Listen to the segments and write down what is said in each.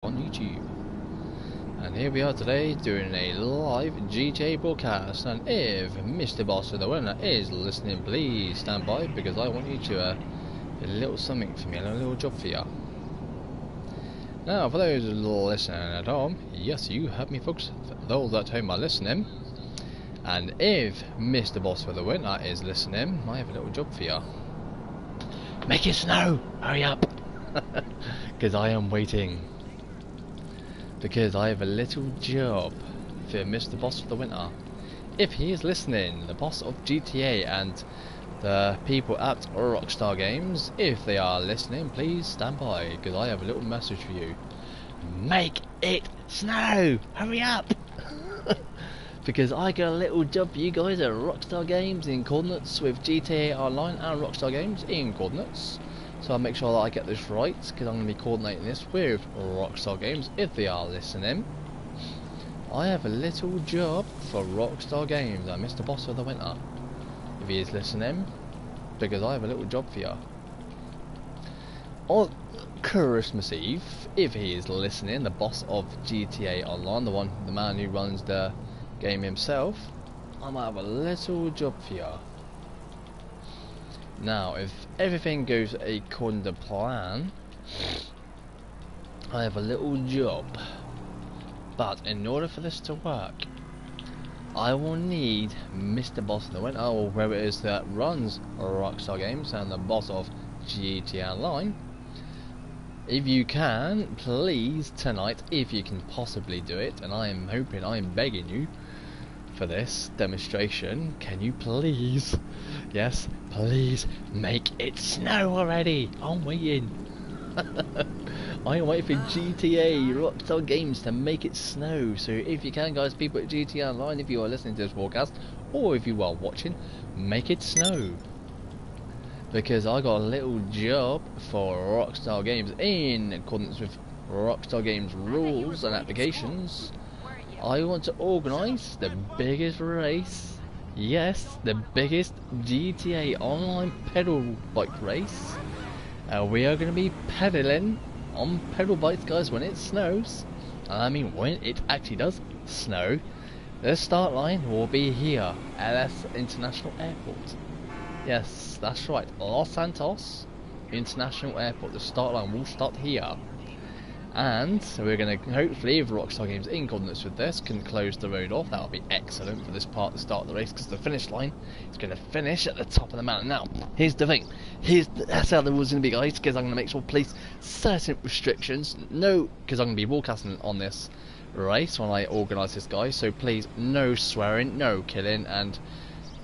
on YouTube. And here we are today doing a live GTA broadcast, and if Mr. Boss of the Winner is listening, please stand by because I want you to a little something for me, a little job for you. Now for those listening at home, yes, you heard me folks, for those at home are listening, and if Mr. Boss of the Winner is listening, I have a little job for you. Make it snow! Hurry up! Because I am waiting. Because I have a little job for Mr. Boss of the Winter. If he is listening, the boss of GTA and the people at Rockstar Games, if they are listening, please stand by, because I have a little message for you. Make it snow! Hurry up! Because I got a little job for you guys at Rockstar Games in coordinates with GTA Online and Rockstar Games in coordinates. So I'll make sure that I get this right, because I'm going to be coordinating this with Rockstar Games if they are listening. I have a little job for Rockstar Games and Mr. Boss of the Winter, if he is listening, because I have a little job for you. On Christmas Eve, if he is listening, the boss of GTA Online, the man who runs the game himself, I might have a little job for you. Now, if everything goes according to plan, I have a little job. But in order for this to work, I will need Mr. Boss of the Winter, or whoever it is that runs Rockstar Games and the boss of GTA Online. If you can, please tonight, if you can possibly do it, and I am hoping, I am begging you for this demonstration, can you please, yes, please make it snow already? I'm waiting. I wait for GTA Rockstar Games to make it snow. So if you can, guys, people at GTA Online, if you are listening to this broadcast or if you are watching, make it snow, because I got a little job for Rockstar Games in accordance with Rockstar Games rules and applications. I want to organise the biggest race, yes, the biggest GTA Online pedal bike race. We are going to be pedaling on pedal bikes, guys, when it snows. I mean, when it actually does snow. The start line will be here, LS International Airport. Yes, that's right, Los Santos International Airport. The start line will start here. And so we're going to, hopefully, if Rockstar Games in coordinates with this can close the road off, that will be excellent for this part, the start of the race, because the finish line is going to finish at the top of the mountain. Now, here's the thing, that's how the rules are going to be, guys, because I'm going to make sure to place certain restrictions. No, because I'm going to be broadcasting on this race when I organise this, guys, so please, no swearing, no killing, and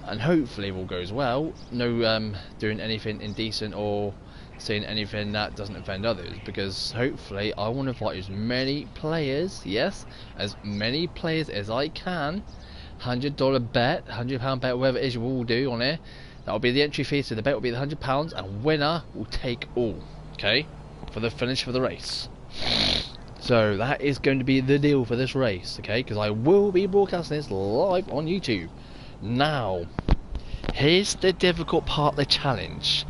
hopefully, if all goes well, no doing anything indecent or saying anything that doesn't offend others, because hopefully I want to invite as many players, yes, as many players as I can. $100 bet, £100 bet, whatever it is you will do on here, that will be the entry fee, so the bet will be the £100 and winner will take all, okay, for the finish for the race. So that is going to be the deal for this race, okay, because I will be broadcasting this live on YouTube. Now, here's the difficult part of the challenge.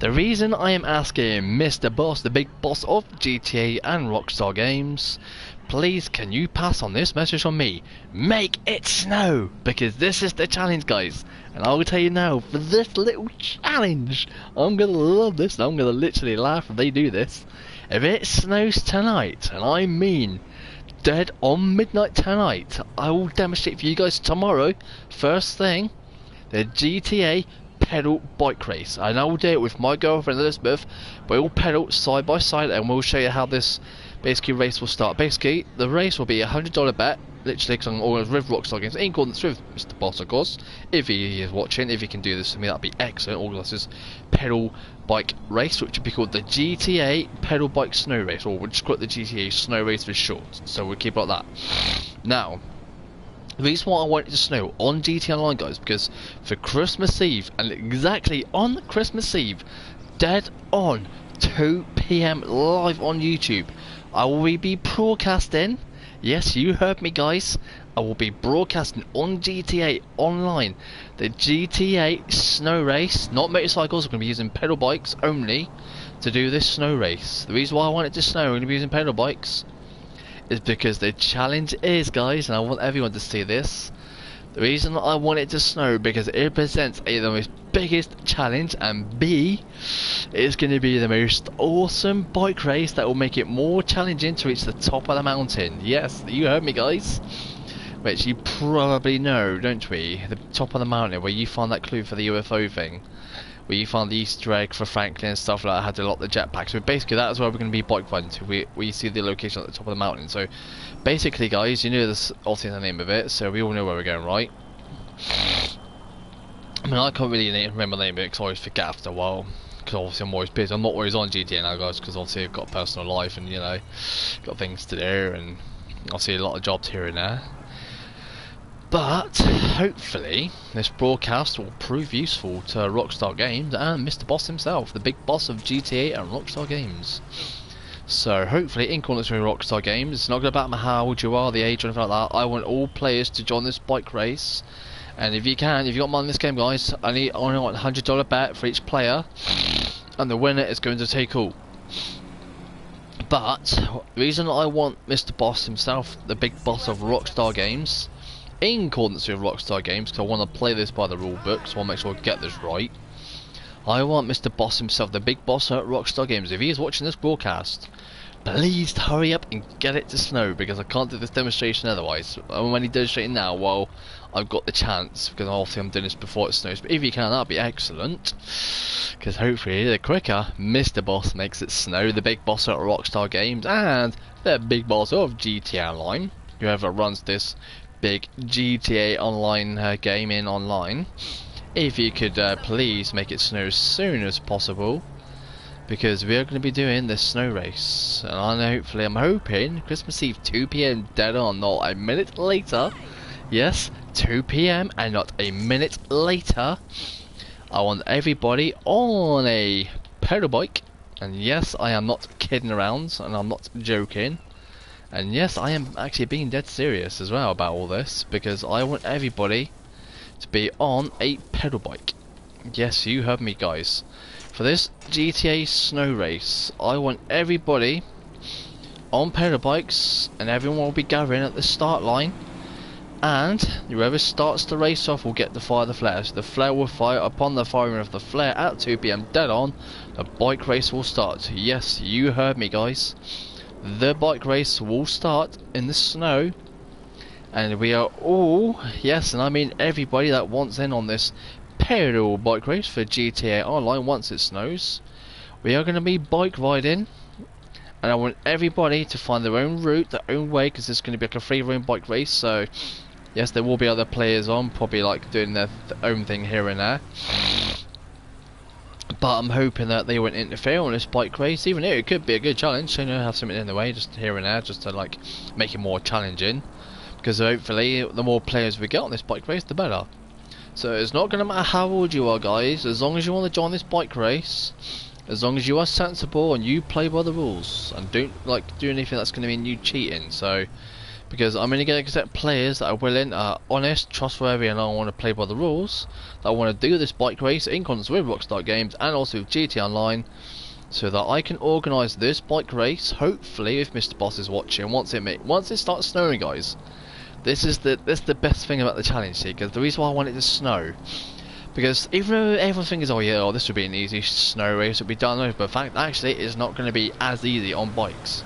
The reason I am asking Mr. Boss, the big boss of GTA and Rockstar Games, please can you pass on this message from me? Make it snow! Because this is the challenge, guys. And I will tell you now, for this little challenge, I'm going to love this. I'm going to literally laugh if they do this. If it snows tonight, and I mean dead on midnight tonight, I will demonstrate for you guys tomorrow, first thing, the GTA pedal bike race, and I will do it with my girlfriend Elizabeth. We'll pedal side by side and we'll show you how this basically race will start. Basically the race will be $100 bet, literally, because I'm organised with Rockstar Games in accordance with Mr. Boss, of course. If he is watching, if he can do this for me, that'd be excellent. Organise this pedal bike race, which would be called the GTA pedal bike snow race, or we'll just call it the GTA snow race for short, so we'll keep it like that. Now, the reason why I want it to snow on GTA Online, guys, because for Christmas Eve, and exactly on Christmas Eve, dead on 2 PM live on YouTube, I will be broadcasting, yes, you heard me, guys, I will be broadcasting on GTA Online the GTA snow race, not motorcycles. I'm going to be using pedal bikes only to do this snow race. The reason why I want it to snow, we're going to be using pedal bikes, is because the challenge is, guys, and I want everyone to see this. The reason I want it to snow because it presents A, the most biggest challenge, and B, it's going to be the most awesome bike race that will make it more challenging to reach the top of the mountain. Yes, you heard me, guys. Which you probably know, don't we? The top of the mountain where you find that clue for the UFO thing. Where you find the Easter egg for Franklin and stuff like that, how to lock the jetpack. So basically that's where we're going to be bike riding to. We see the location at the top of the mountain. So basically, guys, you know this, obviously the name of it, so we all know where we're going, right? I mean, I can't really remember the name of it because I always forget after a while. Because obviously I'm always busy. I'm not always on GTA now, guys, because obviously I've got a personal life and, you know, got things to do and obviously a lot of jobs here and there. But hopefully this broadcast will prove useful to Rockstar Games and Mr. Boss himself, the big boss of GTA and Rockstar Games. So hopefully, in accordance with Rockstar Games, it's not going to matter how old you are, the age or anything like that. I want all players to join this bike race, and if you can, if you got money in this game, guys, I only want a $100 bet for each player, and the winner is going to take all. But the reason I want Mr. Boss himself, the big boss of Rockstar Games, in accordance with Rockstar Games, because I want to play this by the rule book, so I want to make sure I get this right. I want Mr. Boss himself, the big boss at Rockstar Games, if he is watching this broadcast, please hurry up and get it to snow, because I can't do this demonstration otherwise. I'm only demonstrating now while I've got the chance, because obviously I'm doing this before it snows. But if you can, that'd be excellent, because hopefully the quicker Mr. Boss makes it snow, the big boss at Rockstar Games and the big boss of GTA Online, whoever runs this big GTA Online game in online, if you could please make it snow as soon as possible, because we are going to be doing this snow race, and I'm hoping Christmas Eve 2 PM dead on, not a minute later. Yes, 2 PM and not a minute later. I want everybody on a pedal bike, and yes, I am not kidding around and I'm not joking. And yes, I am actually being dead serious as well about all this, because I want everybody to be on a pedal bike. Yes, you heard me, guys. For this GTA snow race, I want everybody on pedal bikes, and everyone will be gathering at the start line, and whoever starts the race off will get to fire the flare. So the flare will fire. Upon the firing of the flare at 2 PM dead on, the bike race will start. Yes, you heard me, guys. The bike race will start in the snow, and we are all, yes, and I mean everybody that wants in on this pedal bike race for GTA Online once it snows, we are going to be bike riding, and I want everybody to find their own route, their own way, because it's going to be like a free roam bike race. So yes, there will be other players on, probably like doing their own thing here and there, but I'm hoping that they won't interfere on this bike race, even though it could be a good challenge, you know, have something in the way just here and there, just to like make it more challenging, because hopefully the more players we get on this bike race, the better. So it's not going to matter how old you are, guys, as long as you want to join this bike race, as long as you are sensible and you play by the rules and don't like do anything that's going to mean you cheating. So because I'm only going to accept players that are willing, honest, trustworthy, and I want to play by the rules, that I want to do this bike race in accordance with Rockstar Games and also with GTA Online, so that I can organise this bike race, hopefully, if Mr. Boss is watching, once it starts snowing, guys. This is the best thing about the challenge here, because the reason why I want it to snow, because even though everyone thinks, oh yeah, this would be an easy snow race, it'll be done, but in fact, actually, it's not going to be as easy on bikes.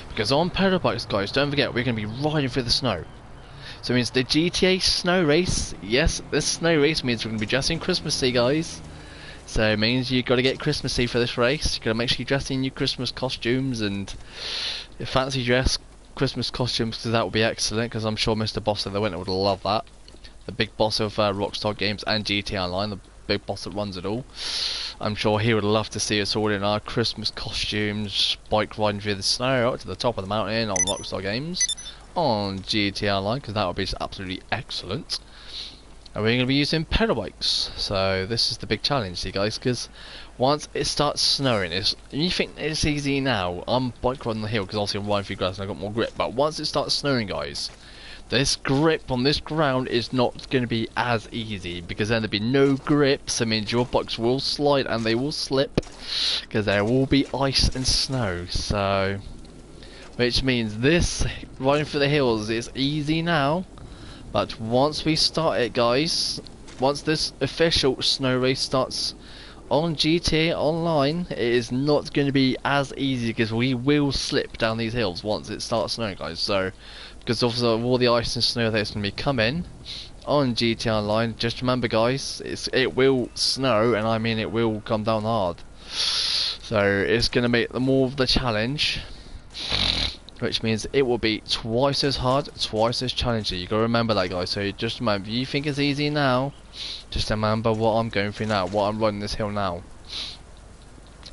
Because on pedal bikes, guys, don't forget, we're going to be riding through the snow. So it means the GTA snow race, yes, this snow race means we're going to be dressing Christmassy, guys. So it means you've got to get Christmassy for this race. You've got to make sure you dress in your Christmas costumes and your fancy dress Christmas costumes, because that would be excellent, because I'm sure Mr. Boss in the winter would love that. The big boss of Rockstar Games and GTA Online, the big boss that runs it all. I'm sure he would love to see us all in our Christmas costumes, bike riding through the snow up to the top of the mountain on Rockstar Games, on GTA Online, because that would be absolutely excellent. And we're going to be using pedal bikes, so this is the big challenge, see guys, because once it starts snowing, you think it's easy now, I'm bike riding the hill because obviously I'm riding through grass and I've got more grip, but once it starts snowing, guys, this grip on this ground is not going to be as easy, because then there'll be no grip, so it means your bikes will slide and they will slip, because there will be ice and snow. So, which means this riding through the hills is easy now, but once we start it, guys, once this official snow race starts on GTA Online, it is not going to be as easy, because we will slip down these hills once it starts snowing, guys. So, because of all the ice and snow that's going to be coming on GTA Online, just remember, guys, it will snow, and I mean it will come down hard. So it's going to make more of the challenge, which means it will be twice as hard, twice as challenging. You got to remember that, guys. So just remember, if you think it's easy now, just remember what I'm going through now, what I'm riding this hill now.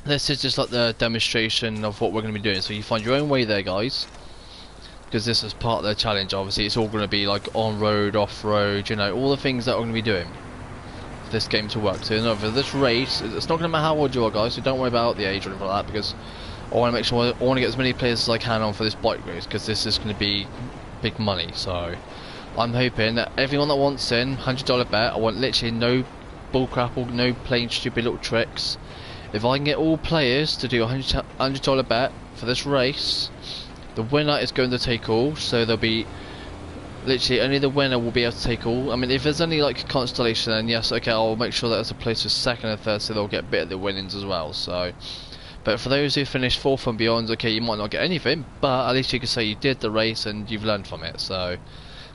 This is just like the demonstration of what we're going to be doing. So you find your own way there, guys, because this is part of the challenge. Obviously it's all going to be like on-road, off-road, you know, all the things that are going to be doing for this game to work. So you know, for this race, it's not going to matter how old you are, guys, so don't worry about the age or anything like that, because I want to make sure I want to get as many players as I can on for this bike race, because this is going to be big money. So I'm hoping that everyone that wants in, $100 bet, I want literally no bullcrap or no plain stupid little tricks. If I can get all players to do a $100 bet for this race, the winner is going to take all. So there'll be literally only the winner will be able to take all. I mean, if there's only like a constellation, then yes, okay, I'll make sure that there's a place for second and third, so they'll get a bit of the winnings as well. So, but for those who finish fourth and beyond, okay, you might not get anything, but at least you can say you did the race and you've learned from it. So,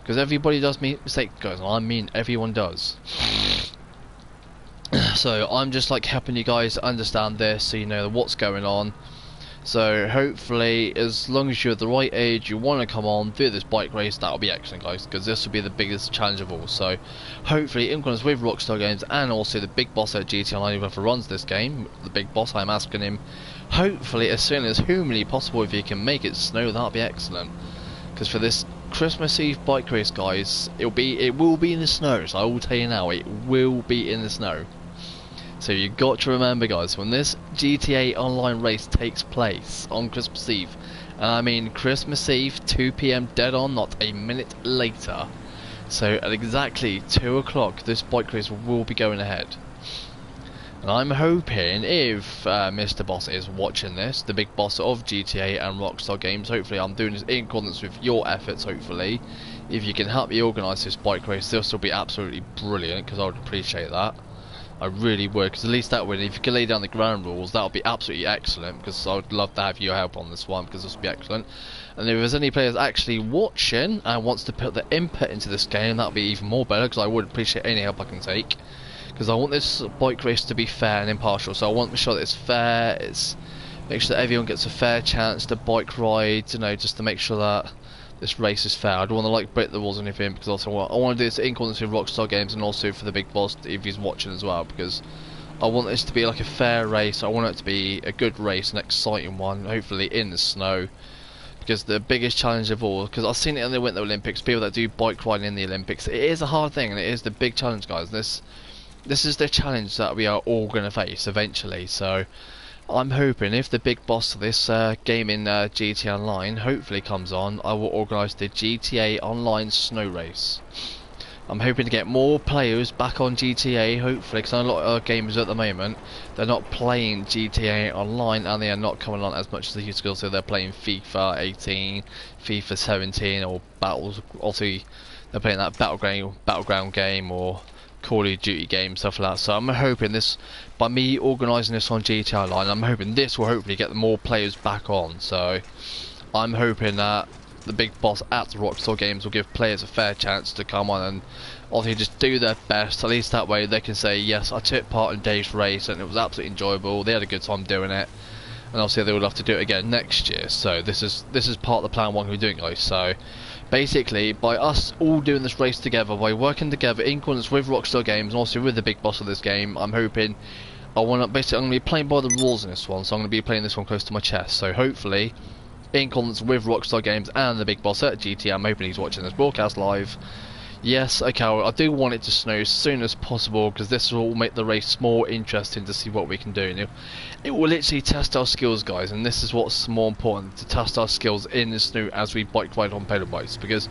because everybody does make mistakes, guys, I mean everyone does. So I'm just like helping you guys understand this, so you know what's going on. So hopefully, as long as you're the right age, you want to come on, do this bike race, that'll be excellent, guys, because this will be the biggest challenge of all. So hopefully, in accordance with Rockstar Games and also the big boss at GTA Online, whoever runs this game, the big boss, I'm asking him, hopefully as soon as humanly possible, if he can make it snow, that'll be excellent. Because for this Christmas Eve bike race, guys, it will be in the snow. So I will tell you now, it will be in the snow. So you got to remember, guys, when this GTA Online race takes place on Christmas Eve, and I mean Christmas Eve, 2 PM dead on, not a minute later. So at exactly 2 o'clock, this bike race will be going ahead. And I'm hoping, if Mr. Boss is watching this, the big boss of GTA and Rockstar Games, hopefully I'm doing this in accordance with your efforts, hopefully. If you can help me organise this bike race, this will be absolutely brilliant, because I would appreciate that. I really would, because at least that way, if you can lay down the ground rules, that would be absolutely excellent, because I would love to have your help on this one, because this would be excellent. And if there's any players actually watching and wants to put their input into this game, that would be even more better, because I would appreciate any help I can take. Because I want this bike race to be fair and impartial, so I want to make sure that it's fair, make sure that everyone gets a fair chance to bike ride, you know, just to make sure that this race is fair. I don't want to like break the rules or anything, because also I want to do this in accordance with Rockstar Games and also for the big boss if he's watching as well, because I want this to be like a fair race. I want it to be a good race, an exciting one, hopefully in the snow. Because the biggest challenge of all, because I've seen it in the Winter Olympics, people that do bike riding in the Olympics, it is a hard thing and it is the big challenge, guys. This is the challenge that we are all going to face eventually. So I'm hoping if the big boss of this game in GTA Online hopefully comes on, I will organise the GTA Online snow race. I'm hoping to get more players back on GTA, hopefully, because I know a lot of gamers at the moment, they're not playing GTA Online and they are not coming on as much as they used to. So they're playing FIFA 18, FIFA 17, or Battles. Obviously, they're playing that battleground game or Call of Duty game, stuff like that. So I'm hoping this, by me organising this on GTA Online, I'm hoping this will hopefully get more players back on. So I'm hoping that the big boss at Rockstar Games will give players a fair chance to come on and obviously just do their best. At least that way they can say, yes, I took part in Dave's race and it was absolutely enjoyable, they had a good time doing it, and obviously they would love to do it again next year. So this is part of the plan one we're doing, guys. So basically, by us all doing this race together, by working together in accordance with Rockstar Games and also with the big boss of this game, I'm hoping I'm going to be playing by the rules in this one. So I'm going to be playing this one close to my chest. So hopefully, in accordance with Rockstar Games and the big boss at GTA, I'm hoping he's watching this broadcast live. Yes, okay, I do want it to snow as soon as possible, because this will make the race more interesting to see what we can do. It will literally test our skills, guys, and this is what's more important, to test our skills in the snow as we bike ride on pedal bikes. Because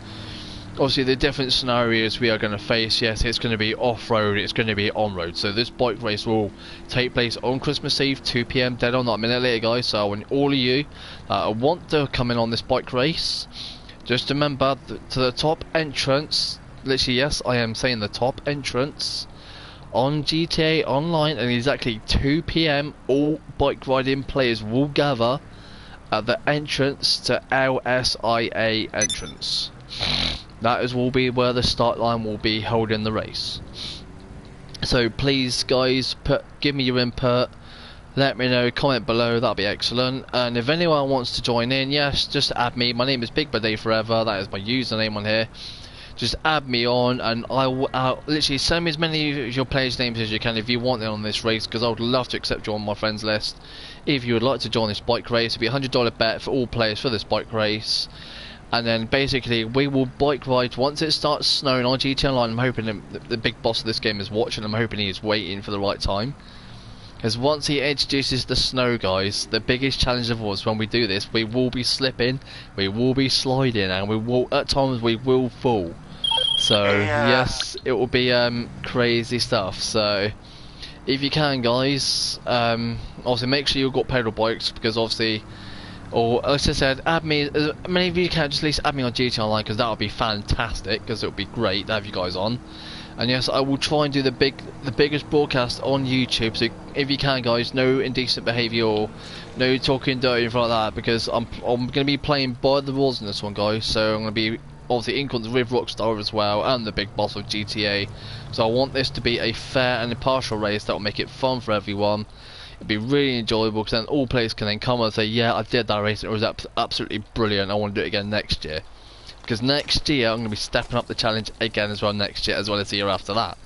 obviously the different scenarios we are going to face. Yes, it's going to be off-road, it's going to be on-road. So this bike race will take place on Christmas Eve, 2 PM, dead on, not a minute later, guys. So I want all of you that want to come in on this bike race, just remember to the top entrance, literally, yes, I am saying the top entrance on GTA Online, and exactly 2 PM, all bike riding players will gather at the entrance to LSIA entrance. Will be where the start line will be holding the race. So please, guys, give me your input. Let me know, comment below, that'll be excellent. And if anyone wants to join in, yes, just add me. My name is Bigbaddave4eva's, that is my username on here. Just add me on, and I'll literally send me as many of your players' names as you can if you want it on this race, because I would love to accept you on my friends list. If you would like to join this bike race, it'll be a $100 bet for all players for this bike race. And then basically we will bike ride once it starts snowing on GTA Online. I'm hoping the big boss of this game is watching. I'm hoping he is waiting for the right time, because once he introduces the snow, guys, the biggest challenge of all is when we do this, we will be slipping, we will be sliding, and we will, at times we will fall. So yes, it will be crazy stuff. So if you can, guys, obviously make sure you've got pedal bikes, because obviously, or as I said, add me, as many of you can, just at least add me on GTA Online, because that would be fantastic, because it would be great to have you guys on. And yes, I will try and do the biggest broadcast on YouTube, so if you can, guys, no indecent behaviour or no talking dirty and stuff like that, because I'm going to be playing by the rules in this one, guys. So I'm going to be obviously in contact with Rockstar as well, and the big boss of GTA. So I want this to be a fair and impartial race that will make it fun for everyone. It'd be really enjoyable, because then all players can then come and say, yeah, I did that race, it was absolutely brilliant, I want to do it again next year. Because next year I'm going to be stepping up the challenge again as well next year, as well as the year after that.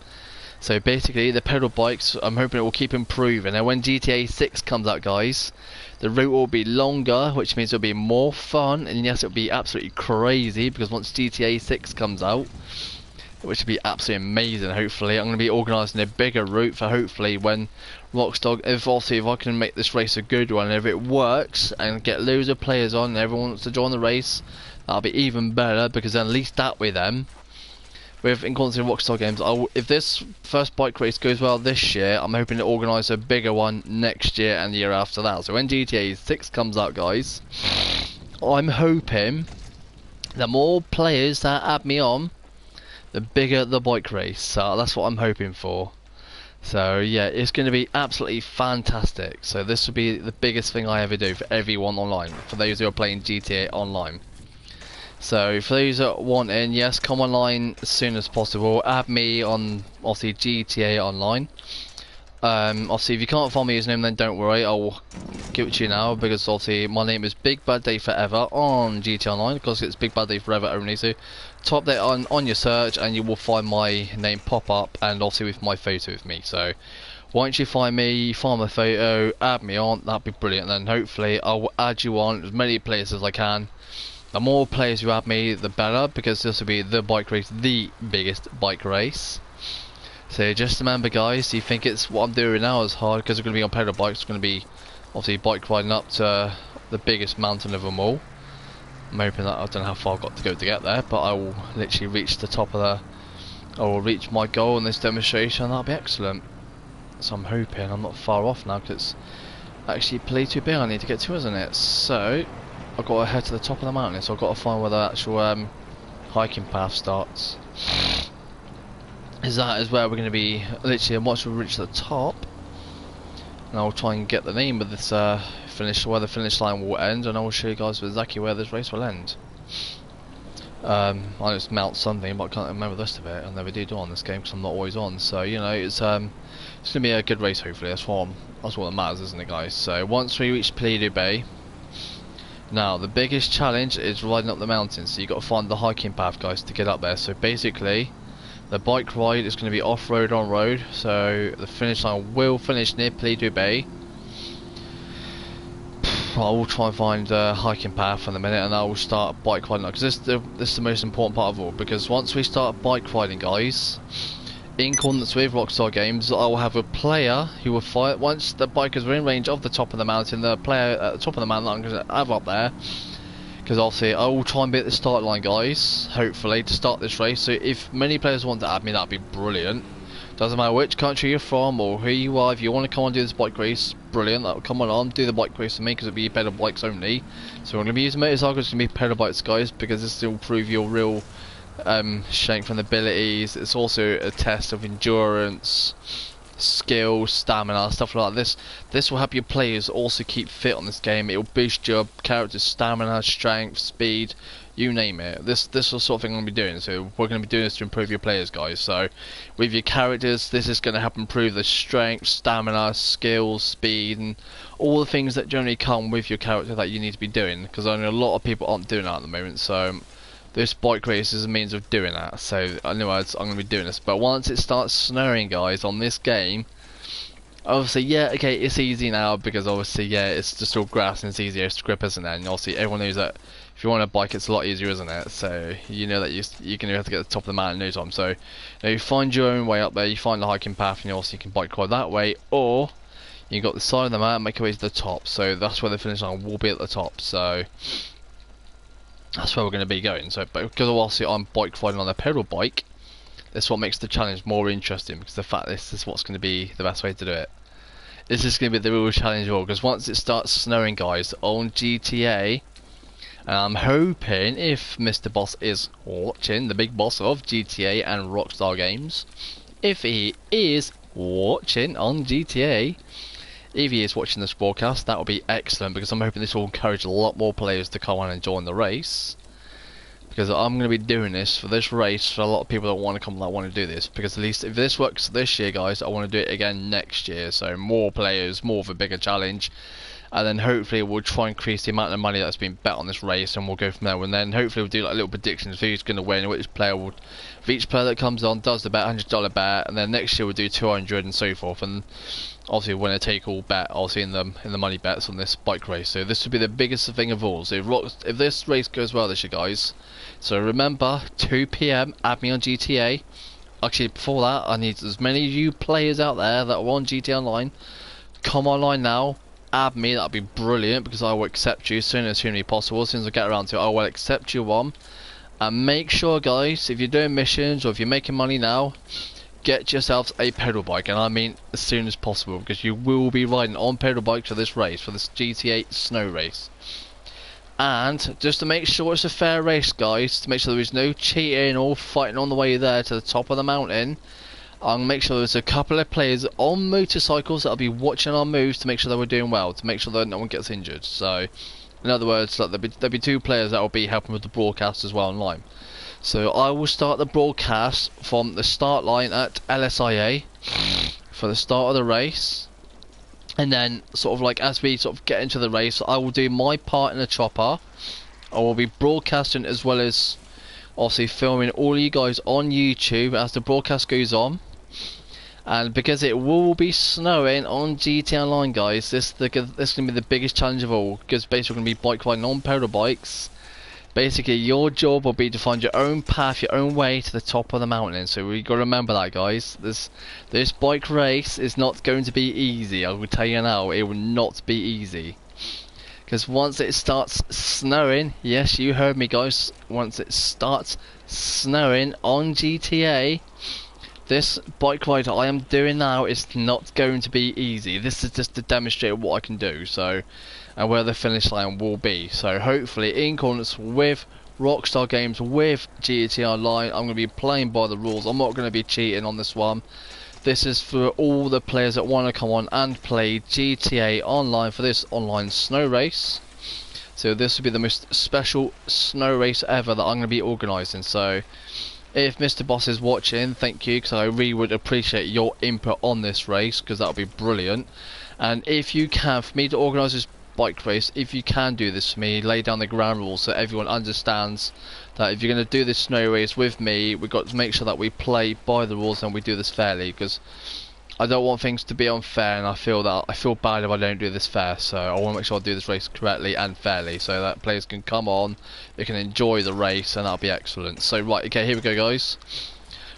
So basically the pedal bikes, I'm hoping it will keep improving, and when GTA 6 comes out, guys, the route will be longer, which means it'll be more fun, and yes, it'll be absolutely crazy, because once GTA 6 comes out, which will be absolutely amazing, hopefully, I'm going to be organising a bigger route for hopefully when Rockstar, if I can make this race a good one, if it works and get loads of players on and everyone wants to join the race, that'll be even better, because then at least that way then, with in contact with Rockstar Games, if this first bike race goes well this year, I'm hoping to organise a bigger one next year and the year after that. So when GTA 6 comes out, guys, I'm hoping the more players that add me on, the bigger the bike race. So that's what I'm hoping for. So yeah, it's going to be absolutely fantastic. So this will be the biggest thing I ever do for everyone online, for those who are playing GTA Online. So for those that want in, yes, come online as soon as possible. Add me on obviously GTA Online. Obviously if you can't find me his name, then don't worry, I'll give it to you now, because obviously my name is Bigbaddave4eva's on GTA Online, because it's Bigbaddave4eva's only. So type that on your search and you will find my name pop up, and also with my photo of me. So once you find me, find my photo, add me on, that'd be brilliant. Then hopefully I will add you on as many players as I can. The more players you add me, the better, because this will be the bike race, the biggest bike race. So just remember, guys, you think it's what I'm doing now is hard, because we're going to be on pedal bikes. It's going to be obviously bike riding up to the biggest mountain of them all. I'm hoping that, I don't know how far I've got to go to get there, but I will literally reach the top of I will reach my goal in this demonstration, and that'll be excellent. So I'm hoping I'm not far off now, because it's actually play too big I need to get to, isn't it? So I've got to head to the top of the mountain, so I've got to find where the actual hiking path starts. That is where we're going to be, literally, once we reach the top, and I'll try and get the name of this finish, where the finish line will end, and I will show you guys exactly where this race will end. I know it's Mount something, but I can't remember the rest of it. I never do on this game because I'm not always on. So you know, it's going to be a good race. Hopefully, that's what matters, isn't it, guys? So once we reach Pleadoo Bay, now the biggest challenge is riding up the mountain. So you got to find the hiking path, guys, to get up there. So basically, the bike ride is going to be off-road, on-road. So the finish line will finish near Pleadoo Bay. I will try and find a hiking path in a minute, and I will start bike riding, because this is the most important part of all. Because once we start bike riding, guys, in accordance with Rockstar Games, I will have a player who will fight. Once the bikers are in range of the top of the mountain, the player at the top of the mountain that I'm going to have up there because obviously I will try and be at the start line, guys, hopefully, to start this race. So if many players want to add me, that'd be brilliant. Doesn't matter which country you're from or who you are. If you want to come on and do this bike race, brilliant. That'll come on, do the bike race for me, because it'll be pedal bikes only. So we're going to be using motorcycles, it's going to be pedal bikes, guys, because this will prove your real strength and abilities. It's also a test of endurance, skill, stamina, stuff like that. This will help your players also keep fit on this game. It will boost your character's stamina, strength, speed, you name it. This is the sort of thing I'm going to be doing. So we're going to be doing this to improve your players, guys. So with your characters, this is going to help improve the strength, stamina, skills, speed, and all the things that generally come with your character that you need to be doing, because I know a lot of people aren't doing that at the moment. So this bike race is a means of doing that. So anyways, I'm going to be doing this. But once it starts snowing, guys, on this game, obviously, yeah, okay, it's easy now, because obviously, yeah, it's just all grass and it's easier to grip, isn't it? And obviously everyone knows that if you want a bike, it's a lot easier, isn't it? So you know that you can have to get to the top of the mountain in no time. So you find your own way up there, you find the hiking path, and also you can bike ride that way, or you got the side of the mountain, make your way to the top. So that's where the finish line will be, at the top. So that's where we're going to be going. So, but because obviously I'm bike riding on a pedal bike, that's what makes the challenge more interesting, because the fact this is what's going to be the best way to do it. This is going to be the real challenge of all, because once it starts snowing, guys, on GTA, and I'm hoping, if Mr. Boss is watching, the big boss of GTA and Rockstar Games, if he is watching on GTA, if he is watching this broadcast, that would be excellent, because I'm hoping this will encourage a lot more players to come on and join the race. Because I'm going to be doing this for this race for a lot of people that want to come, that want to do this. Because at least if this works this year, guys, I want to do it again next year. So more players, more of a bigger challenge. And then hopefully we'll try and increase the amount of money that's been bet on this race, and we'll go from there. And then hopefully we'll do like little predictions of who's going to win, which player will, if each player that comes on does the bet, $100 bet, and then next year we'll do 200 and so forth. And obviously winner take all bet, obviously in the money bets on this bike race. So this will be the biggest thing of all. So if this race goes well this year, guys, so remember 2 PM, add me on GTA. Actually before that, I need as many of you players out there that are on GTA Online, come online now. Add me, that'd be brilliant, because I will accept you as soon as humanly possible. As soon as I get around to it, I will accept you on. And make sure, guys, if you're doing missions or if you're making money now, get yourselves a pedal bike, and I mean as soon as possible, because you will be riding on pedal bikes for this race, for this GTA snow race. And just to make sure it's a fair race, guys, to make sure there is no cheating or fighting on the way there to the top of the mountain, I'll make sure there's a couple of players on motorcycles that'll be watching our moves to make sure that we're doing well, to make sure that no one gets injured. So, in other words, like, there'll be 2 players that will be helping with the broadcast as well online. So I will start the broadcast from the start line at LSIA for the start of the race, and then sort of like as we sort of get into the race, I will do my part in the chopper. I will be broadcasting as well as obviously filming all of you guys on YouTube as the broadcast goes on. And because it will be snowing on GTA Online, guys, this is going to be the biggest challenge of all, because basically we're going to be bike riding on pedal bikes. Basically your job will be to find your own path, your own way to the top of the mountain. So we got to remember that, guys. This bike race is not going to be easy, I will tell you now. It will not be easy, because once it starts snowing, yes, you heard me, guys, once it starts snowing on GTA, this bike ride I am doing now is not going to be easy. This is just to demonstrate what I can do, so, and where the finish line will be. So hopefully in accordance with Rockstar Games, with GTA Online, I'm going to be playing by the rules. I'm not going to be cheating on this one. This is for all the players that want to come on and play GTA Online for this online snow race. So this will be the most special snow race ever that I'm going to be organising. So if Mr. Boss is watching, thank you, because I really would appreciate your input on this race, because that would be brilliant. And if you can, for me to organise this bike race, if you can do this for me, lay down the ground rules so everyone understands that if you're going to do this snow race with me, we've got to make sure that we play by the rules and we do this fairly, because I don't want things to be unfair, and I feel bad if I don't do this fair. So I want to make sure I do this race correctly and fairly, so that players can come on, they can enjoy the race, and that'll be excellent. So right, okay, here we go, guys.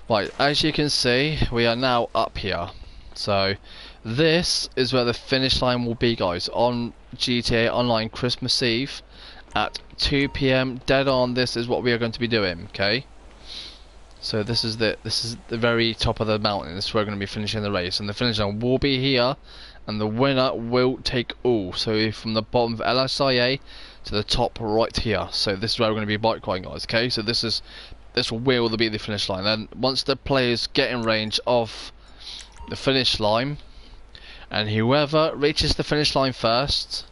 Right, as you can see, we are now up here. So this is where the finish line will be, guys, on GTA Online Christmas Eve at 2 PM dead on. This is what we are going to be doing, okay? So this is the very top of the mountain. This is where we're going to be finishing the race, and the finish line will be here, and the winner will take all. So from the bottom of LSIA to the top right here. So this is where we're going to be bike riding, guys. Okay, so this will be the finish line. Then once the players get in range of the finish line, and whoever reaches the finish line first,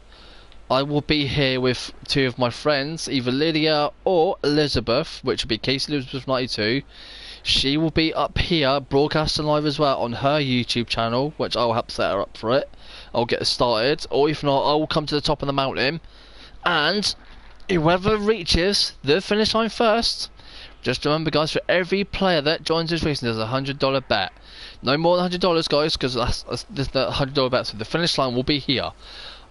I will be here with two of my friends, either Lydia or Elizabeth, which will be Casey Elizabeth 92. She will be up here broadcasting live as well on her YouTube channel, which I'll help set her up for it. I'll get her started, or if not, I will come to the top of the mountain, and whoever reaches the finish line first, just remember, guys, for every player that joins this race, there's a $100 bet. No more than $100, guys, because that's the $100 bet. So the finish line will be here.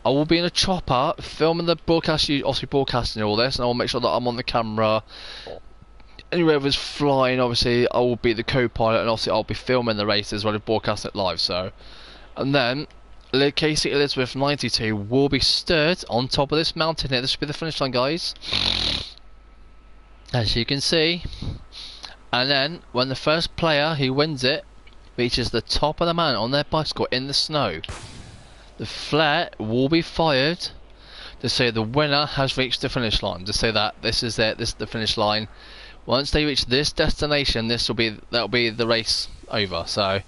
I will be in a chopper filming the broadcast, obviously broadcasting all this, and I will make sure that I'm on the camera. Anywhere it's flying, obviously I will be the co-pilot, and obviously I'll be filming the race as well as broadcasting it live. So, and then Casey Elizabeth 92 will be stood on top of this mountain here. This will be the finish line, guys, as you can see. And then when the first player who wins it reaches the top of the mountain on their bicycle in the snow, the flare will be fired to say the winner has reached the finish line. To say that this is it, this is the finish line. Once they reach this destination, that will be the race over. So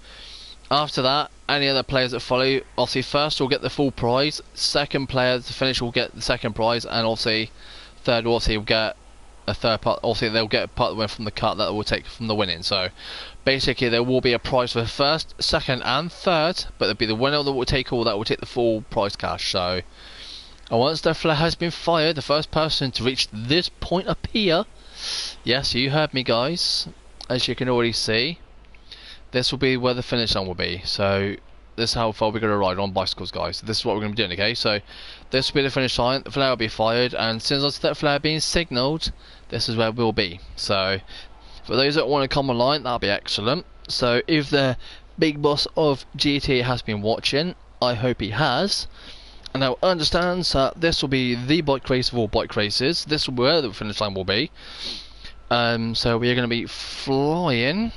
after that, any other players that follow, obviously first will get the full prize. Second player to finish will get the second prize, and obviously third will get a third part. Also, they'll get a part of the win from the cut that will take from the winning. So basically, there will be a prize for first, second, and third, but it'll be the winner that will take all. That will take the full prize cash. So, and once the flare has been fired, the first person to reach this point up here, yes, you heard me, guys. As you can already see, this will be where the finish line will be. So this is how far we're going to ride on bicycles, guys. This is what we're going to be doing, okay? So this will be the finish line. The flare will be fired, and as soon as I see that flare being signalled, this is where we'll be. So for those that want to come online, that'll be excellent. So if the big boss of GTA has been watching, I hope he has, and now understands that this will be the bike race of all bike races. This will be where the finish line will be. So we are going to be flying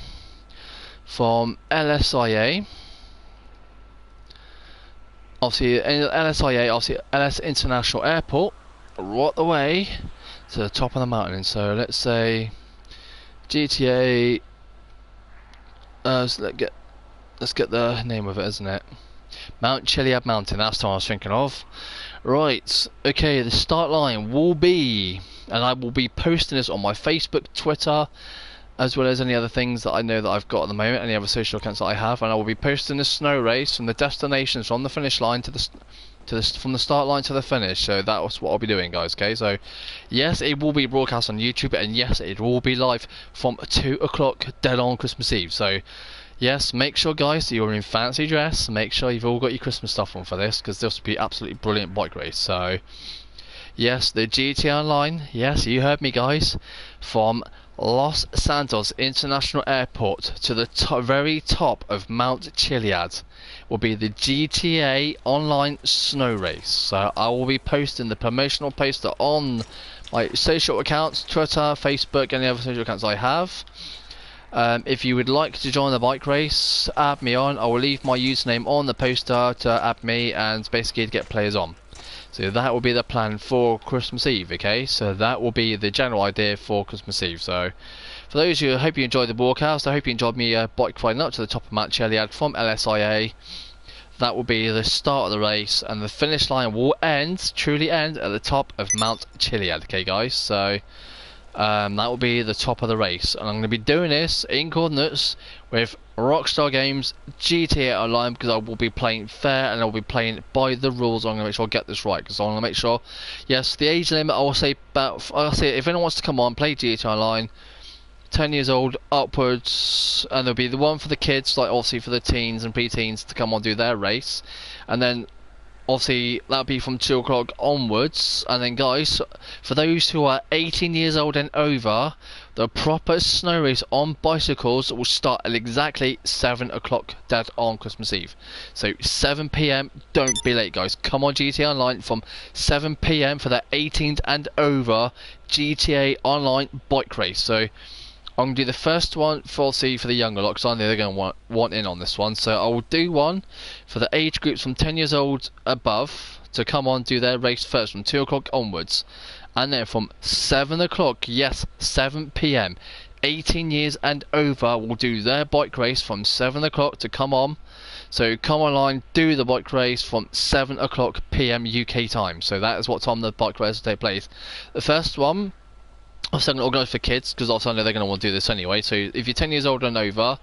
from LSIA, obviously LSIA, obviously LS International Airport, right the way to the top of the mountain. So let's say GTA. So let's get the name of it, isn't it? Mount Chiliad Mountain. That's what I was thinking of. Right. Okay. The start line will be, and I will be posting this on my Facebook, Twitter, as well as any other things that I know that I've got at the moment, any other social accounts that I have, and I will be posting the snow race from the destinations from the finish line from the start line to the finish. So that's what I'll be doing, guys. Okay, so yes, it will be broadcast on YouTube, and yes, it will be live from 2 o'clock dead on Christmas Eve. So yes, make sure, guys, that you're in fancy dress. Make sure you've all got your Christmas stuff on for this, because this will be absolutely brilliant bike race. So yes, the GT Online, yes, you heard me, guys, from Los Santos International Airport to the very top of Mount Chiliad will be the GTA Online Snow Race. So I will be posting the promotional poster on my social accounts, Twitter, Facebook, any other social accounts I have. If you would like to join the bike race, add me on. I will leave my username on the poster to add me, and basically to get players on. So that will be the plan for Christmas Eve, okay? So that will be the general idea for Christmas Eve. So for those of you, I hope you enjoyed the broadcast. I hope you enjoyed me bike riding up to the top of Mount Chiliad from LSIA. That will be the start of the race, and the finish line will truly end at the top of Mount Chiliad, okay, guys? So that will be the top of the race, and I'm going to be doing this in coordinates with Rockstar Games GTA Online, because I will be playing fair and I will be playing by the rules. I'm going to make sure I get this right, because I want to make sure, yes, the age limit, I'll say if anyone wants to come on, play GTA Online, 10 years old upwards, and there'll be the one for the kids, like obviously for the teens and pre-teens to come on do their race, and then obviously that'll be from 2 o'clock onwards. And then guys, for those who are 18 years old and over, the proper snow race on bicycles will start at exactly 7 o'clock dead on Christmas Eve. So 7 PM, don't be late guys. Come on GTA Online from 7 PM for the 18 and over GTA Online bike race. So I'm going to do the first one for the younger lot, because I know they're going to want in on this one. So I will do one for the age groups from 10 years old above to come on, do their race first from 2 o'clock onwards. And then from 7 o'clock, yes, 7 PM, 18 years and over will do their bike race from 7 o'clock to come on. So come online, do the bike race from 7 o'clock PM UK time. So that is what time the bike race will take place. The first one, obviously I'm going to organise for kids, because also I know they're going to want to do this anyway. So if you're 10 years old and over,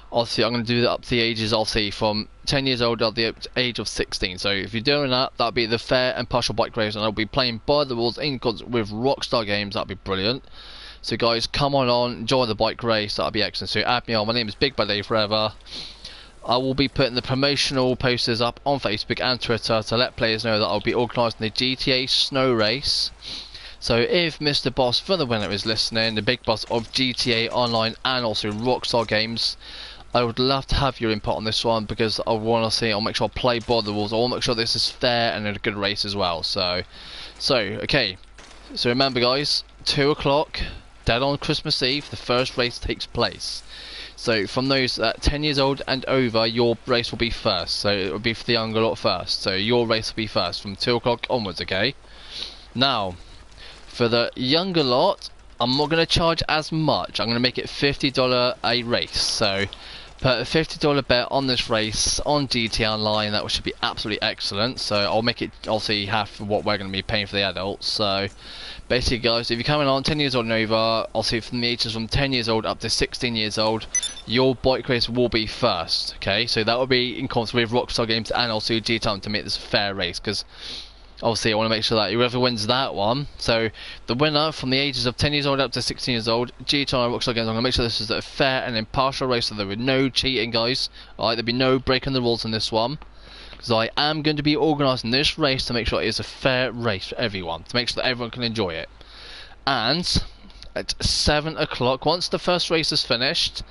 obviously I'm going to do that up to the ages, obviously from 10 years old up to the age of 16. So if you're doing that, that'll be the fair and partial bike race, and I'll be playing by the rules in concert with Rockstar Games. That'll be brilliant. So guys, come on, enjoy the bike race. That'll be excellent. So add me on. My name is Bigbaddave4eva's. I will be putting the promotional posters up on Facebook and Twitter to let players know that I'll be organising the GTA snow race. So if Mr. Boss for the winner is listening, the big boss of GTA Online and also Rockstar Games, I would love to have your input on this one, because I want to see, I'll make sure I play by the rules. I want to make sure this is fair and a good race as well. So okay. So remember guys, 2 o'clock, dead on Christmas Eve, the first race takes place. So from those 10 years old and over, your race will be first. So it will be for the younger lot first. So your race will be first from 2 o'clock onwards, okay? Now, for the younger lot, I'm not going to charge as much. I'm going to make it $50 a race. So put a $50 bet on this race on GTA Online. That should be absolutely excellent. So I'll make it obviously half of what we're going to be paying for the adults. So basically guys, if you're coming on 10 years old and over, obviously from the ages from 10 years old up to 16 years old, your bike race will be first. Okay, so that will be in concert with Rockstar Games and also GTA to make this a fair race, because obviously I want to make sure that whoever wins that one, so the winner from the ages of 10 years old up to 16 years old, GTA and Rockstar Games, I'm going to make sure this is a fair and impartial race, so there will be no cheating guys. Alright, there'll be no breaking the rules in this one, because I am going to be organising this race to make sure it is a fair race for everyone, to make sure that everyone can enjoy it. And at 7 o'clock, once the first race is finished,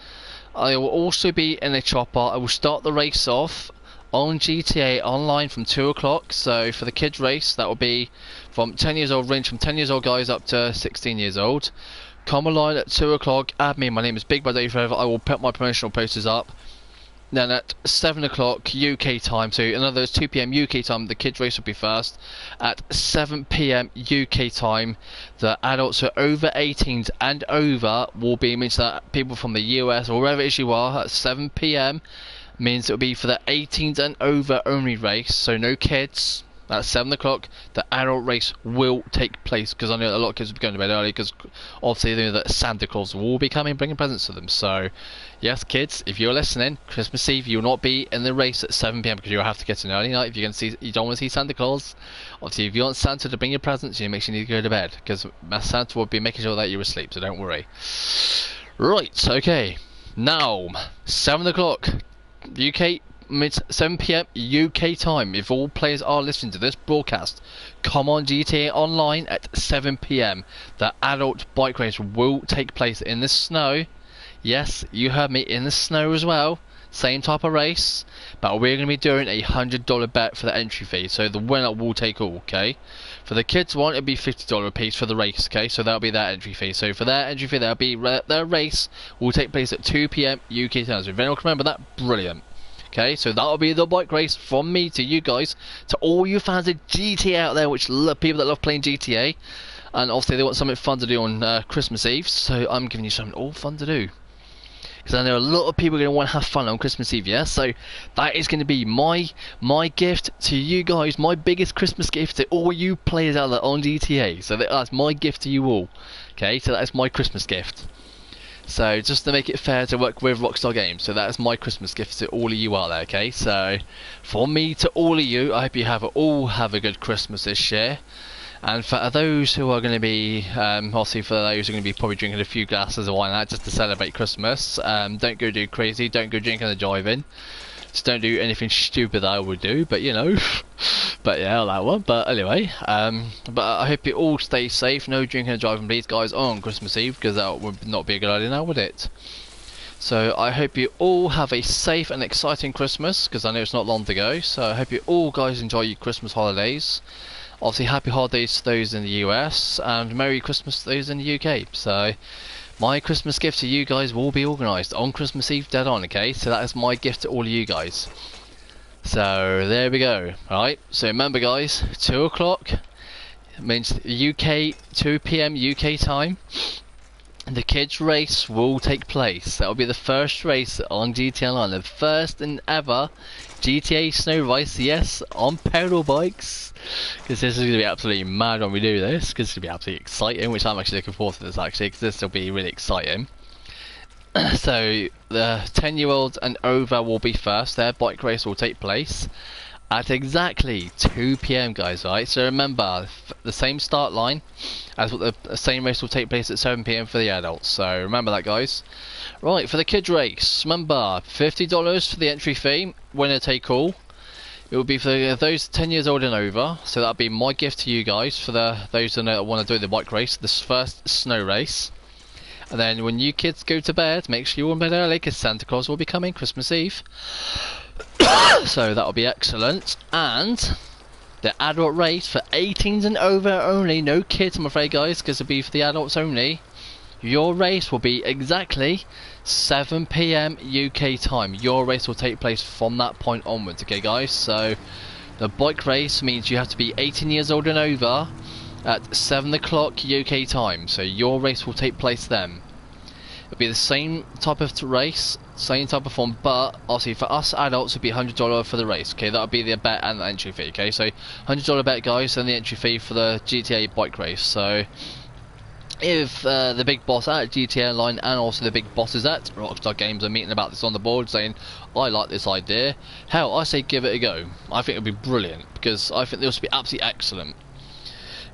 I will also be in a chopper. I will start the race off on GTA Online from 2 o'clock. So for the kids race, that will be from 10 years old, range from 10 years old guys up to 16 years old. Come online at 2 o'clock, add me, my name is Bigbaddave4eva's. I will put my promotional posters up. Then at 7 o'clock UK time, so in other words 2 PM UK time, the kids race will be first. At 7 PM UK time, the adults who are over 18s and over will be, means that people from the US or wherever it is you are, at 7 PM means it will be for the 18s and over only race, so no kids. At 7 o'clock, the adult race will take place, because I know a lot of kids will be going to bed early, because obviously they know that Santa Claus will be coming bringing presents to them. So yes kids, if you're listening, Christmas Eve you will not be in the race at 7 PM, because you'll have to get in early night if you're going to see, you don't want to see Santa Claus. Obviously if you want Santa to bring your presents, you make sure you need to go to bed, because Santa will be making sure that you're asleep, so don't worry. Right, okay, now 7 o'clock UK, it's 7 PM UK time. If all players are listening to this broadcast, come on GTA Online at 7 PM. The adult bike race will take place in the snow. Yes, you heard me, in the snow as well. Same type of race, but we're going to be doing a $100 bet for the entry fee, so the winner will take all, okay? For the kids one, it'll be $50 a piece for the race, okay? So that'll be their entry fee. So for their entry fee, that'll be their race will take place at 2 PM UK time. So if anyone can remember that, brilliant. Okay, so that'll be the bike race from me to you guys, to all you fans of GTA out there, which people that love playing GTA, and obviously they want something fun to do on Christmas Eve, so I'm giving you something all fun to do. Because I know a lot of people are going to want to have fun on Christmas Eve, yeah? So that is going to be my gift to you guys, my biggest Christmas gift to all you players out there on GTA. So that's my gift to you all. Okay, so that's my Christmas gift. So just to make it fair to work with Rockstar Games, so that is my Christmas gift to all of you out there, okay? So from me to all of you, I hope you all have a good Christmas this year. And for those who are going to be, obviously for those who are going to be probably drinking a few glasses of wine just to celebrate Christmas, don't go do crazy, don't go drinking and driving. Just don't do anything stupid that I would do, but you know. But yeah, that one. But anyway, but I hope you all stay safe. No drinking and driving, please, guys, on Christmas Eve, because that would not be a good idea now, would it? So I hope you all have a safe and exciting Christmas, because I know it's not long to go. So I hope you all guys enjoy your Christmas holidays. Obviously, happy holidays to those in the US, and Merry Christmas to those in the UK. So my Christmas gift to you guys will be organised on Christmas Eve, dead on. Okay, so that is my gift to all of you guys. So there we go. Alright, so remember guys, 2 o'clock means UK, 2 PM UK time. The kids race will take place. That will be the first race on GTA Online, the first and ever GTA snow race, yes, on pedal bikes. Because this is going to be absolutely mad when we do this, because it's going to be absolutely exciting, which I'm actually looking forward to this actually, because this will be really exciting. So the 10-year-olds and over will be first. Their bike race will take place at exactly 2 PM guys, right? So remember, the same start line as what the same race will take place at 7 PM for the adults. So remember that, guys. Right, for the kids race, remember $50 for the entry fee, winner take all. It will be for those 10 years old and over. So that'll be my gift to you guys for those that want to do the bike race, this first snow race. And then when you kids go to bed, make sure you're in bed early, because Santa Claus will be coming Christmas Eve. So that'll be excellent. And the adult race for 18s and over only, no kids I'm afraid guys, because it'll be for the adults only. Your race will be exactly 7 PM UK time. Your race will take place from that point onwards, okay guys? So the bike race means you have to be 18 years old and over at 7 o'clock UK time, so your race will take place then. It'll be the same type of race, same type of form, but obviously for us adults it'll be $100 for the race, okay? That'll be the bet and the entry fee, okay? So $100 bet guys, and the entry fee for the GTA bike race. So if the big boss at GTA Online and also the big bosses at Rockstar Games are meeting about this on the board saying, I like this idea, hell, I say give it a go. I think it'll be brilliant, because I think this will be absolutely excellent.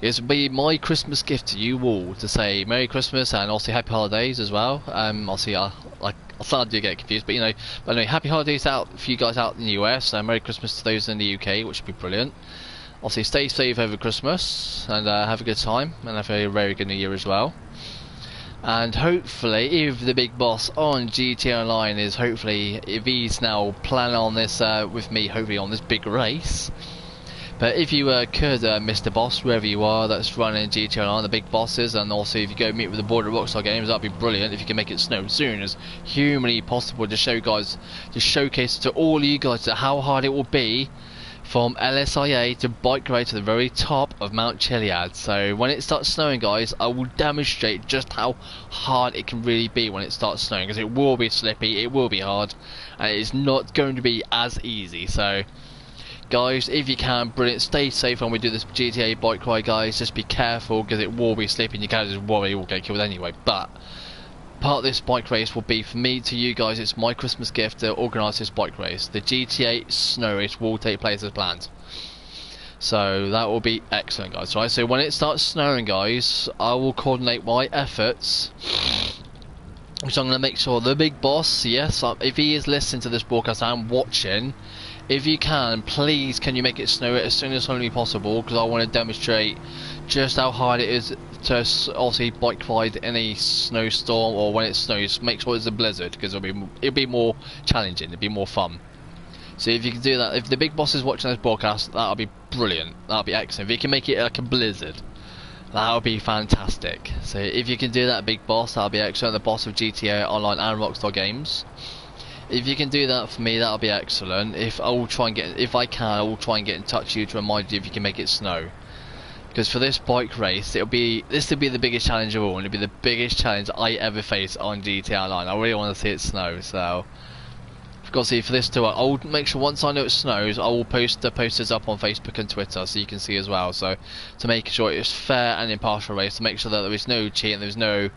It will be my Christmas gift to you all to say Merry Christmas and also Happy Holidays as well. Obviously, I started to get confused, but you know, anyway, Happy Holidays out for you guys out in the US, and Merry Christmas to those in the UK, which would be brilliant. Obviously, stay safe over Christmas and have a good time, and have a very good New Year as well. And hopefully, if the big boss on GTA Online is if he's now planning on this with me, hopefully on this big race. But if you could, Mr. Boss, wherever you are that's running GTA Online, the big bosses, and also if you go meet with the board at Rockstar Games, that'd be brilliant if you can make it snow as soon as humanly possible, to show you guys, to showcase to all you guys how hard it will be from LSIA to bike ride to the very top of Mount Chiliad. So when it starts snowing guys, I will demonstrate just how hard it can really be when it starts snowing, because it will be slippy, it will be hard, and it is not going to be as easy. So guys, if you can, brilliant, stay safe when we do this GTA bike ride guys, just be careful because it will be slipping, you can't just worry you'll get killed anyway. But part of this bike race will be for me to you guys, it's my Christmas gift to organise this bike race. The GTA snow race will take place as planned, so that will be excellent guys. Right, so when it starts snowing guys, I will coordinate my efforts, which I'm going to make sure the big boss, yes, if he is listening to this broadcast and watching, if you can, please can you make it snow as soon as humanly possible, because I want to demonstrate just how hard it is to obviously bike ride in a snowstorm, or when it snows, make sure it's a blizzard, because it'll be more challenging, it'll be more fun. So if you can do that, if the big boss is watching this broadcast, that'll be brilliant, that'll be excellent. If you can make it like a blizzard, that'll be fantastic. So if you can do that, big boss, that'll be excellent, the boss of GTA Online and Rockstar Games. If you can do that for me, that'll be excellent. If I will try and get, if I can, I will try and get in touch with you to remind you if you can make it snow. Because for this bike race, this will be the biggest challenge of all, and it'll be the biggest challenge I ever face on GTA Online. I really want to see it snow, so of course, for this to, I will make sure once I know it snows, I will post the posters up on Facebook and Twitter so you can see as well. So to make sure it's fair and impartial race, to make sure that there is no cheating, there is no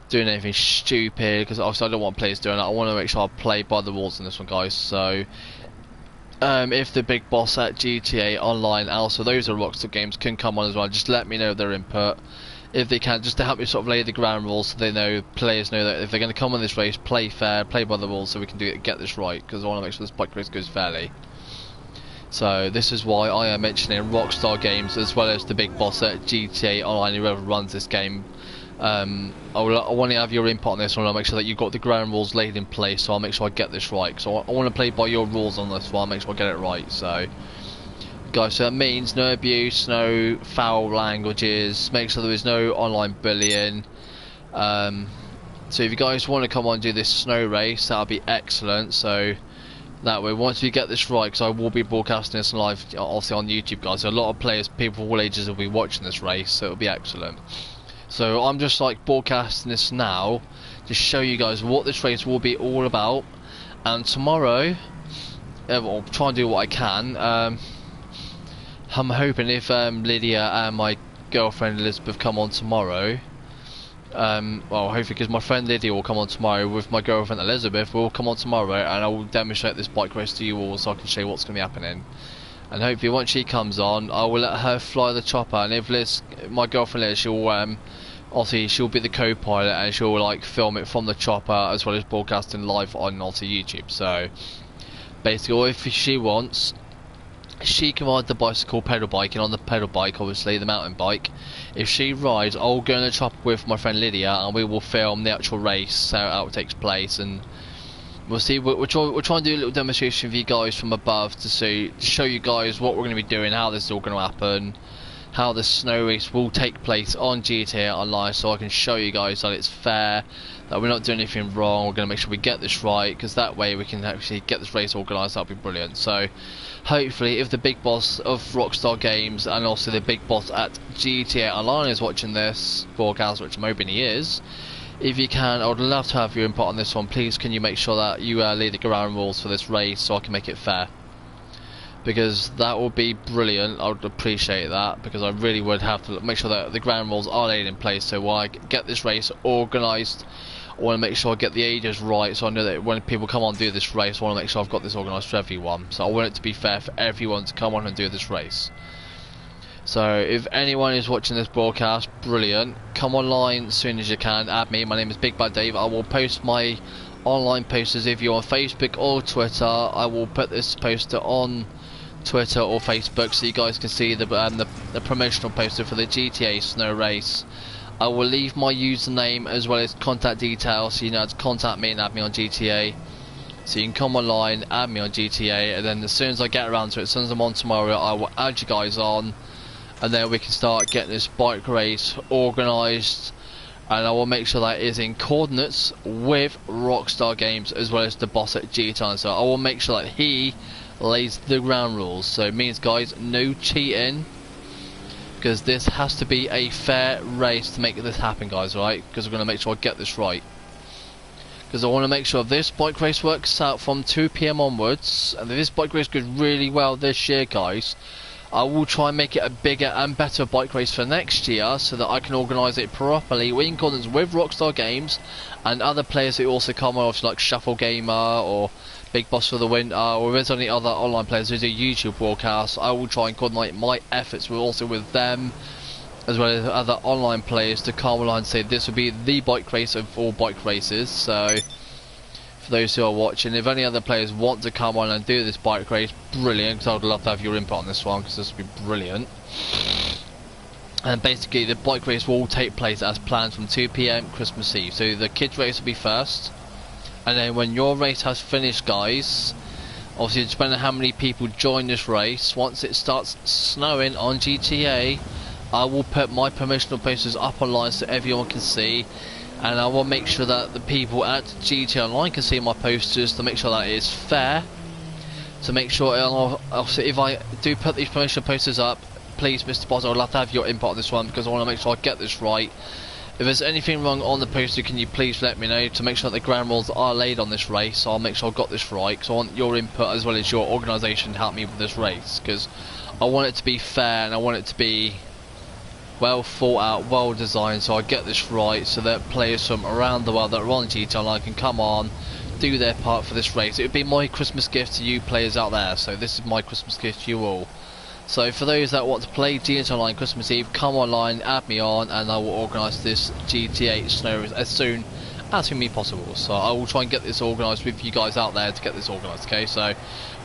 doing anything stupid, because obviously I don't want players doing that. I want to make sure I play by the rules in this one guys. So if the big boss at GTA Online, also those are Rockstar Games, can come on as well, just let me know their input. if they can, just to help me sort of lay the ground rules, so they know, players know that if they're going to come on this race, play fair, play by the rules, so we can get this right, because I want to make sure this bike race goes fairly. So this is why I am mentioning Rockstar Games as well as the big boss at GTA Online, whoever runs this game. I want to have your input on this one. I'll make sure that you've got the ground rules laid in place, so I'll make sure I get this right. So I want to play by your rules on this one, I'll make sure I get it right. So guys, so that means no abuse, no foul languages, make sure there is no online bullying. So if you guys want to come on and do this snow race, that'll be excellent. So that way, once we get this right, because I will be broadcasting this live, obviously on YouTube, guys. So a lot of players, people of all ages, will be watching this race, so it'll be excellent. So I'm just like broadcasting this now to show you guys what this race will be all about. And tomorrow, I'll try and do what I can. I'm hoping if Lydia and my girlfriend Elizabeth come on tomorrow, well, hopefully, because my friend Lydia will come on tomorrow with my girlfriend Elizabeth, will come on tomorrow, and I will demonstrate this bike race to you all, so I can show you what's going to be happening. And hopefully, once she comes on, I will let her fly the chopper. And if Liz, my girlfriend Liz, she'll obviously she'll be the co-pilot, and she'll like film it from the chopper as well as broadcasting live on YouTube. So basically, if she wants, she can ride the bicycle pedal bike, and on the pedal bike, obviously the mountain bike, if she rides, I'll go in the chopper with my friend Lydia, and we will film the actual race, how it takes place, and we'll see. We'll try and do a little demonstration for you guys from above to show you guys what we're going to be doing, how this is all going to happen, how the snow race will take place on GTA Online, so I can show you guys that it's fair, that we're not doing anything wrong. We're going to make sure we get this right, because that way we can actually get this race organised. That'll be brilliant. So hopefully, if the big boss of Rockstar Games and also the big boss at GTA Online is watching this broadcast, which I'm hoping he is, if you can, I would love to have your input on this one. Please, can you make sure that you lay the ground rules for this race so I can make it fair? Because that would be brilliant. I would appreciate that, because I really would have to make sure that the ground rules are laid in place, so when I get this race organised, I want to make sure I get the ages right, so I know that when people come on and do this race, I want to make sure I've got this organised for everyone. So I want it to be fair for everyone to come on and do this race. So if anyone is watching this broadcast, brilliant. Come online as soon as you can, add me. My name is Bigbaddave4eva's. I will post my online posters if you're on Facebook or Twitter. I will put this poster on Twitter or Facebook so you guys can see the promotional poster for the GTA Snow Race. I will leave my username as well as contact details, so you know how to contact me and add me on GTA. So you can come online, add me on GTA, and then as soon as I get around to it, as soon as I'm on tomorrow, I will add you guys on, and then we can start getting this bike race organised. And I will make sure that it is in coordinates with Rockstar Games as well as the boss at GTA. So I will make sure that he lays the ground rules. So it means, guys, no cheating, because this has to be a fair race to make this happen, guys, right? Because we're going to make sure I get this right, because I want to make sure if this bike race works out from 2 PM onwards, and if this bike race goes really well this year, guys, I will try and make it a bigger and better bike race for next year, so that I can organise it properly in accordance with Rockstar Games and other players who also come on, like Shuffle Gamer or Big Boss for the Winter, or if there's any other online players who do YouTube broadcasts. I will try and coordinate my efforts with them, as well as other online players, to come online and say this will be the bike race of all bike races. So for those who are watching, if any other players want to come on and do this bike race, brilliant, because I would love to have your input on this one, because this would be brilliant. And basically the bike race will take place as planned from 2 PM Christmas Eve. So the kids race will be first, and then when your race has finished, guys, obviously depending on how many people join this race, once it starts snowing on GTA, I will put my promotional posters up online so everyone can see, and I will make sure that the people at GTA Online can see my posters, to make sure that it is fair, to make sure, obviously if I do put these promotional posters up, please, Mr. Boss, I would love to have your input on this one, because I want to make sure I get this right. If there's anything wrong on the poster, can you please let me know, to make sure that the ground rules are laid on this race, so I'll make sure I got this right, because I want your input as well as your organisation to help me with this race, because I want it to be fair, and I want it to be well thought out, well designed, so I get this right, so that players from around the world that are on GTA Online can come on, do their part for this race. It would be my Christmas gift to you players out there, so this is my Christmas gift to you all. So for those that want to play GTA Online Christmas Eve, come online, add me on, and I will organise this GTA snow race as soon as humanly possible. So I will try and get this organised with you guys out there to get this organised, okay? So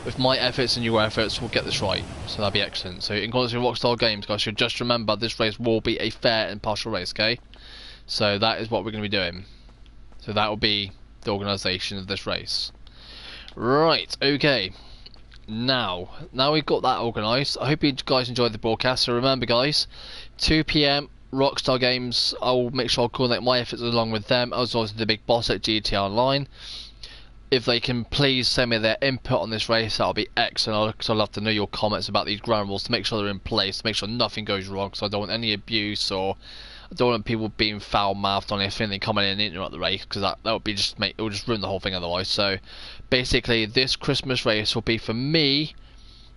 with my efforts and your efforts, we'll get this right. So that'll be excellent. So in accordance with Rockstar Games, guys, should just remember this race will be a fair and impartial race, okay? So that is what we're going to be doing. So that will be the organisation of this race. Right, okay. Now we've got that organised. I hope you guys enjoyed the broadcast. So remember, guys, 2 PM Rockstar Games. I will make sure I coordinate my efforts along with them, as well as the big boss at GTA Online. If they can please send me their input on this race, that'll be excellent. Because I'd love to know your comments about these ground rules to make sure they're in place, to make sure nothing goes wrong. Because I don't want any abuse, or I don't want people being foul-mouthed on anything and coming in and interrupt the race, because that would be it would just ruin the whole thing otherwise. So basically, this Christmas race will be for me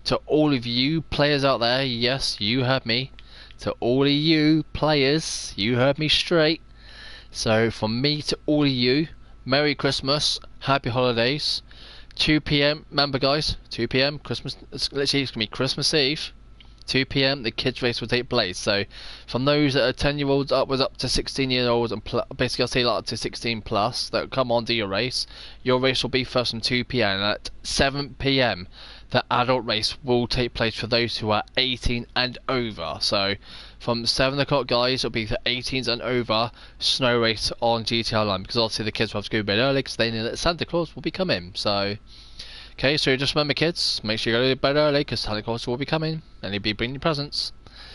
to all of you players out there. Yes, you heard me. To all of you players, you heard me straight. So from me to all of you, Merry Christmas, Happy Holidays. 2 PM, remember guys, 2 PM, Christmas, literally it's going to be Christmas Eve. 2 PM, the kids race will take place. So from those that are 10-year-olds upwards up to 16-year-olds, and basically I'll say like up to 16 plus, that come on, do your race will be first from 2 PM, and at 7 PM the adult race will take place for those who are 18 and over. So from 7 o'clock, guys, it'll be the 18s and over snow race on GTA Online, because obviously the kids will have to go to bed early because they know that Santa Claus will be coming. So okay, so just remember, kids, make sure you go to bed early because Santa Claus will be coming and he'll be bringing you presents.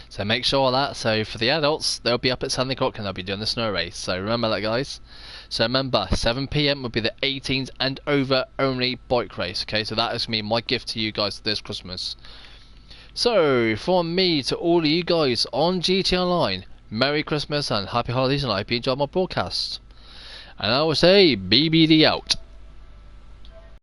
So make sure of that. So for the adults, they'll be up at 7 o'clock and they'll be doing the snow race. So remember that, guys. So remember, 7 PM will be the 18s and over only bike race. Okay, so that is going to be my gift to you guys this Christmas. So from me to all of you guys on GTA Online, Merry Christmas and Happy Holidays, and I hope you enjoyed my broadcast. And I will say, BBD out.